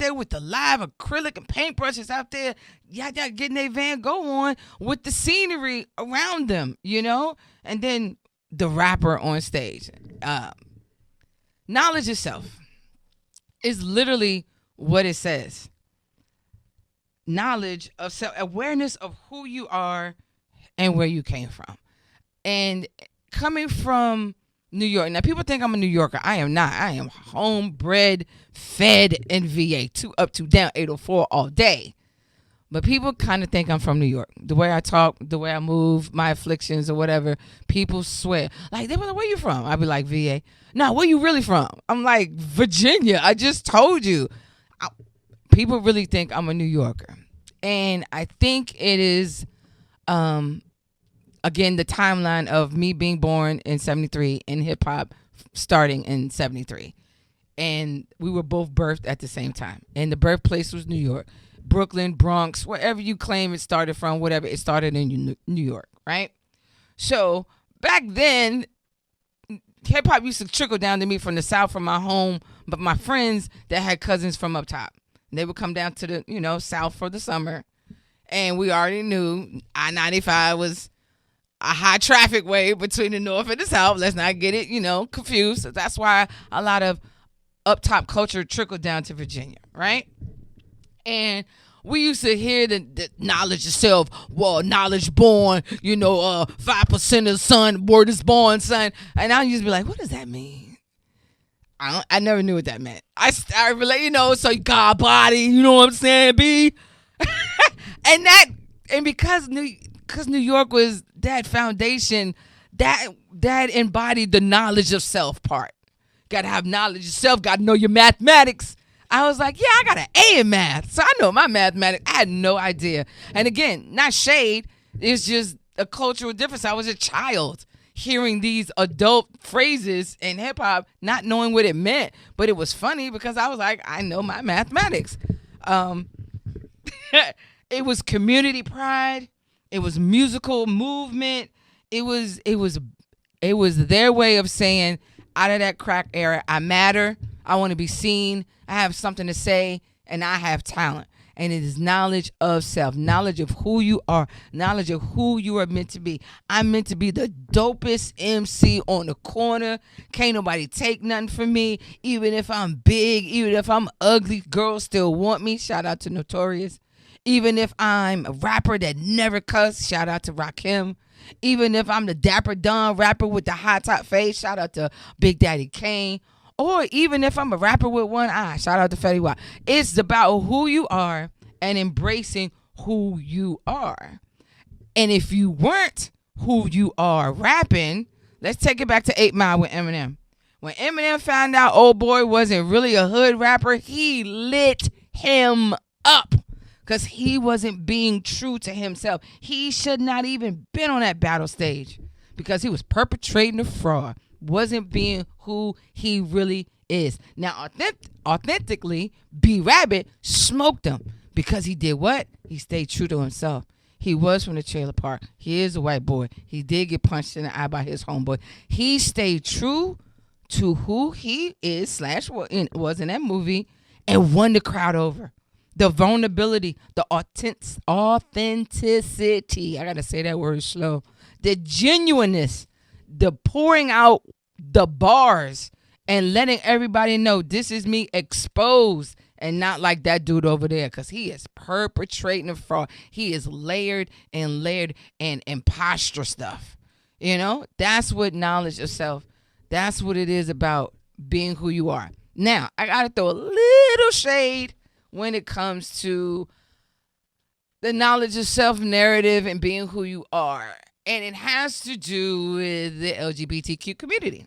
there with the live acrylic and paintbrushes out there, getting their Van Gogh on with the scenery around them, and then the rapper on stage. Knowledge itself is literally what it says. Knowledge of self, awareness of who you are and where you came from. And coming from New York. Now, people think I'm a New Yorker. I am not. I am homebred, fed in VA. 2 up, 2 down, 804 all day. But people kind of think I'm from New York. The way I talk, the way I move, my afflictions or whatever, people swear. Like, they be like, where you from? I be like, VA. No, where you really from? I'm like, Virginia. I just told you. People really think I'm a New Yorker. And I think it is, again, the timeline of me being born in 73 and hip hop starting in 73. And we were both birthed at the same time. And the birthplace was New York. Brooklyn, Bronx, wherever you claim it started from, whatever, it started in New York, right? So back then, hip hop used to trickle down to me from the South, from my home, but my friends that had cousins from up top. They would come down to the, South for the summer. And we already knew I-95 was a high traffic way between the North and the South. Let's not get it, confused. So that's why a lot of up top culture trickled down to Virginia, right? And we used to hear the knowledge itself. Well, knowledge born, 5% of son, word is born, son. And I used to be like, what does that mean? I never knew what that meant. I relate, so God body, you know what I'm saying, B? and because New York was that foundation, that embodied the knowledge of self part. Got to have knowledge of self, got to know your mathematics. I was like, yeah, I got an A in math, so I know my mathematics. I had no idea. And again, not shade, it's just a cultural difference. I was a child hearing these adult phrases in hip hop, not knowing what it meant, but it was funny because I was like, I know my mathematics. It was community pride. It was musical movement. It was their way of saying, out of that crack era, I matter. I want to be seen. I have something to say, and I have talent. And it is knowledge of self, knowledge of who you are, knowledge of who you are meant to be. I'm meant to be the dopest MC on the corner. Can't nobody take nothing from me. Even if I'm big, even if I'm ugly, girls still want me. Shout out to Notorious. Even if I'm a rapper that never cuss, shout out to Rakim. Even if I'm the Dapper Don rapper with the high top face, shout out to Big Daddy Kane. Or even if I'm a rapper with one eye, shout out to Fetty Wap. It's about who you are and embracing who you are. And if you weren't who you are rapping, let's take it back to 8 Mile with Eminem. When Eminem found out old boy wasn't really a hood rapper, he lit him up because he wasn't being true to himself. He should not even been on that battle stage because he was perpetrating a fraud. Wasn't being who he really is. Now, authentically, B Rabbit smoked him because he did what? He stayed true to himself. He was from the trailer park. He is a white boy. He did get punched in the eye by his homeboy. He stayed true to who he is / was in that movie and won the crowd over. The vulnerability, the authenticity. I got to say that word slow. The genuineness. The pouring out the bars and letting everybody know this is me exposed and not like that dude over there because he is perpetrating a fraud. He is layered and imposter stuff. That's what knowledge of self. That's what it is about being who you are. Now, I got to throw a little shade when it comes to the knowledge of self narrative and being who you are. And it has to do with the LGBTQ community.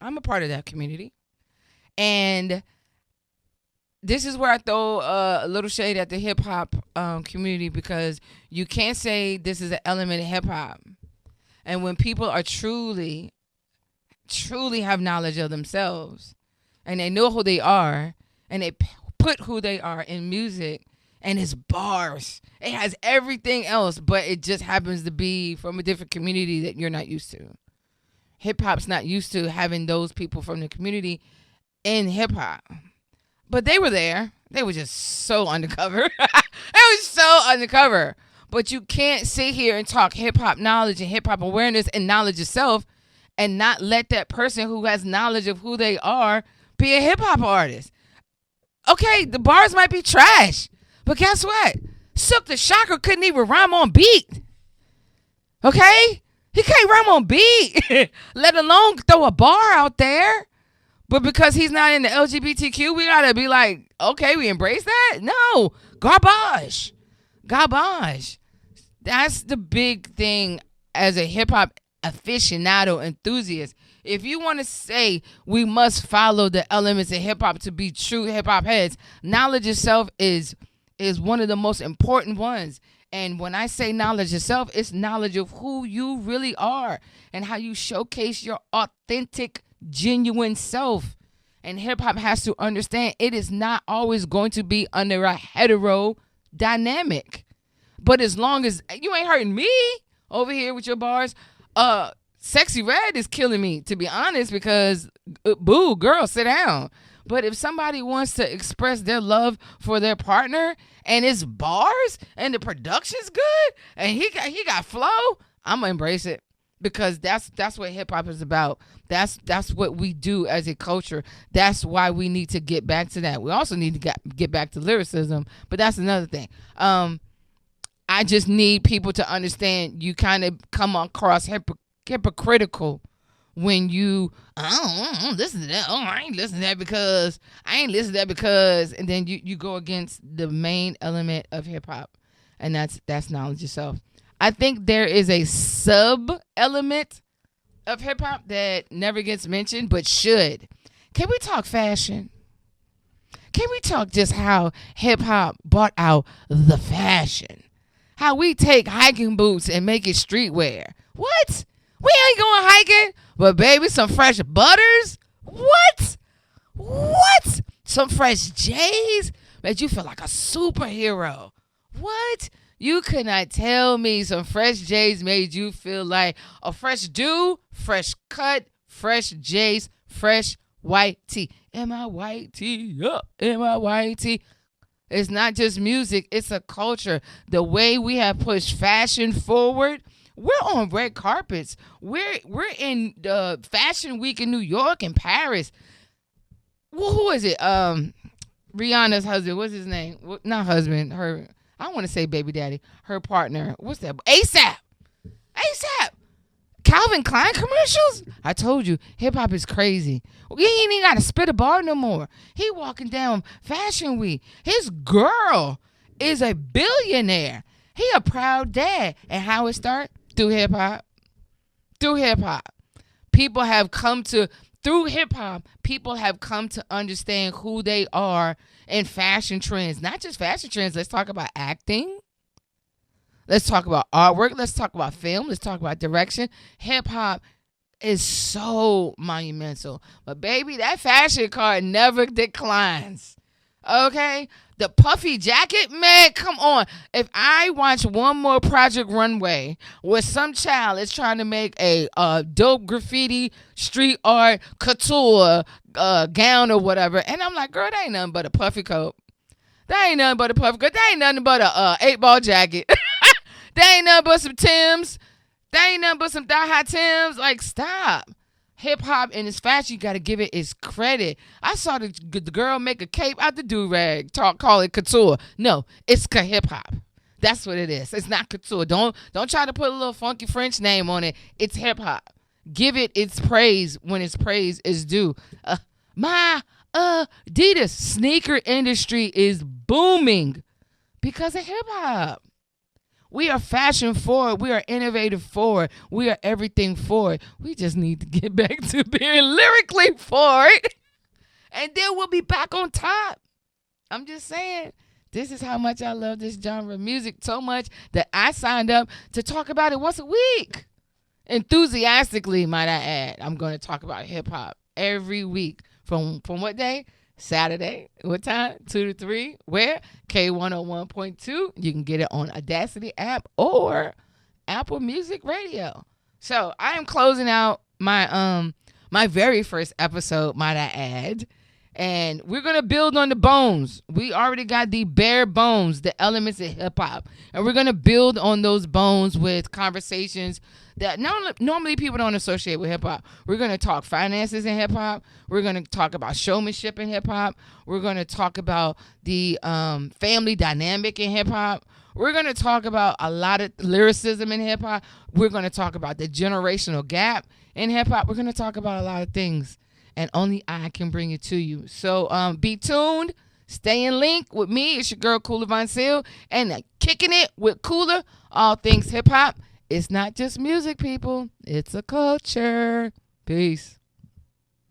I'm a part of that community. And this is where I throw a little shade at the hip-hop community because you can't say this is an element of hip-hop. And when people are truly have knowledge of themselves and they know who they are and they put who they are in music, and it's bars. It has everything else, but it just happens to be from a different community that you're not used to. Hip-hop's not used to having those people from the community in hip-hop. But they were there. They were just so undercover. They was so undercover. But you can't sit here and talk hip hop knowledge and hip hop awareness and knowledge yourself and not let that person who has knowledge of who they are be a hip hop artist. Okay, the bars might be trash, but guess what? Silk the Shocker couldn't even rhyme on beat. Okay? He can't rhyme on beat, let alone throw a bar out there. But because he's not in the LGBTQ, we gotta be like, okay, we embrace that? No. Garbage. Garbage. That's the big thing as a hip-hop aficionado enthusiast. If you want to say we must follow the elements of hip-hop to be true hip-hop heads, knowledge itself is one of the most important ones. And when I say knowledge yourself, it's knowledge of who you really are and how you showcase your authentic, genuine self. And hip-hop has to understand it is not always going to be under a hetero dynamic. But as long as you ain't hurting me over here with your bars, Sexy Red is killing me, to be honest, because boo, girl, sit down. But if somebody wants to express their love for their partner and it's bars and the production's good and he got flow, I'm gonna embrace it, because that's what hip hop is about. That's what we do as a culture. That's why we need to get back to that. We also need to get back to lyricism, but that's another thing. I just need people to understand you kind of come across hypocritical when you, I don't listen to that. Oh, I ain't listen to that because and then you go against the main element of hip hop, and that's knowledge yourself. I think there is a sub element of hip hop that never gets mentioned but should. Can we talk fashion? Can we talk just how hip hop brought out the fashion? How we take hiking boots and make it streetwear. What? We ain't going hiking, but baby, some fresh butters? What? Some fresh J's? Made you feel like a superhero. What? You could not tell me some fresh J's made you feel like a fresh do, fresh cut, fresh J's, fresh white tee. Am I white tee? Am I white tee? It's not just music. It's a culture. The way we have pushed fashion forward, we're on red carpets. We're in the Fashion Week in New York and Paris. Well, who is it? Rihanna's husband. What's his name? Not husband. Her. I don't want to say baby daddy. Her partner. What's that? ASAP. Calvin Klein commercials? I told you, hip-hop is crazy. He ain't even got to spit a bar no more. He walking down Fashion Week. His girl is a billionaire. He a proud dad. And how it start? Through hip-hop. Through hip-hop. People have come to understand who they are in fashion trends. Not just fashion trends. Let's talk about acting. Let's talk about artwork. Let's talk about film. Let's talk about direction. Hip-hop is so monumental. But, baby, that fashion card never declines. Okay? The puffy jacket, man, come on. If I watch one more Project Runway where some child is trying to make a dope graffiti, street art, couture gown or whatever, and I'm like, girl, that ain't nothing but a puffy coat. That ain't nothing but a puffy coat. That ain't nothing but a 8-ball jacket. That ain't nothing but some Timbs. That ain't nothing but some thigh-high Timbs. Like, stop. Hip-hop and its fashion, you got to give it its credit. I saw the girl make a cape out the do-rag, call it couture. No, it's hip-hop. That's what it is. It's not couture. Don't try to put a little funky French name on it. It's hip-hop. Give it its praise when its praise is due. My Adidas sneaker industry is booming because of hip-hop. We are fashion forward. We are innovative forward. We are everything forward. We just need to get back to being lyrically forward. And then we'll be back on top. I'm just saying, this is how much I love this genre of music so much that I signed up to talk about it once a week. Enthusiastically, might I add. I'm going to talk about hip-hop every week. From what day? Saturday. What time? 2 to 3. Where? K101.2. You can get it on Audacity app or Apple Music Radio. So I am closing out my my very first episode, might I add. And we're going to build on the bones. We already got the bare bones, the elements of hip hop. And we're going to build on those bones with conversations that normally people don't associate with hip hop. We're going to talk finances in hip hop. We're going to talk about showmanship in hip hop. We're going to talk about the family dynamic in hip hop. We're going to talk about a lot of lyricism in hip hop. We're going to talk about the generational gap in hip hop. We're going to talk about a lot of things. And only I can bring it to you. So be tuned. Stay in link with me. It's your girl KulaVoncille. And Kicking It with Kula. All things hip hop. It's not just music, people. It's a culture. Peace.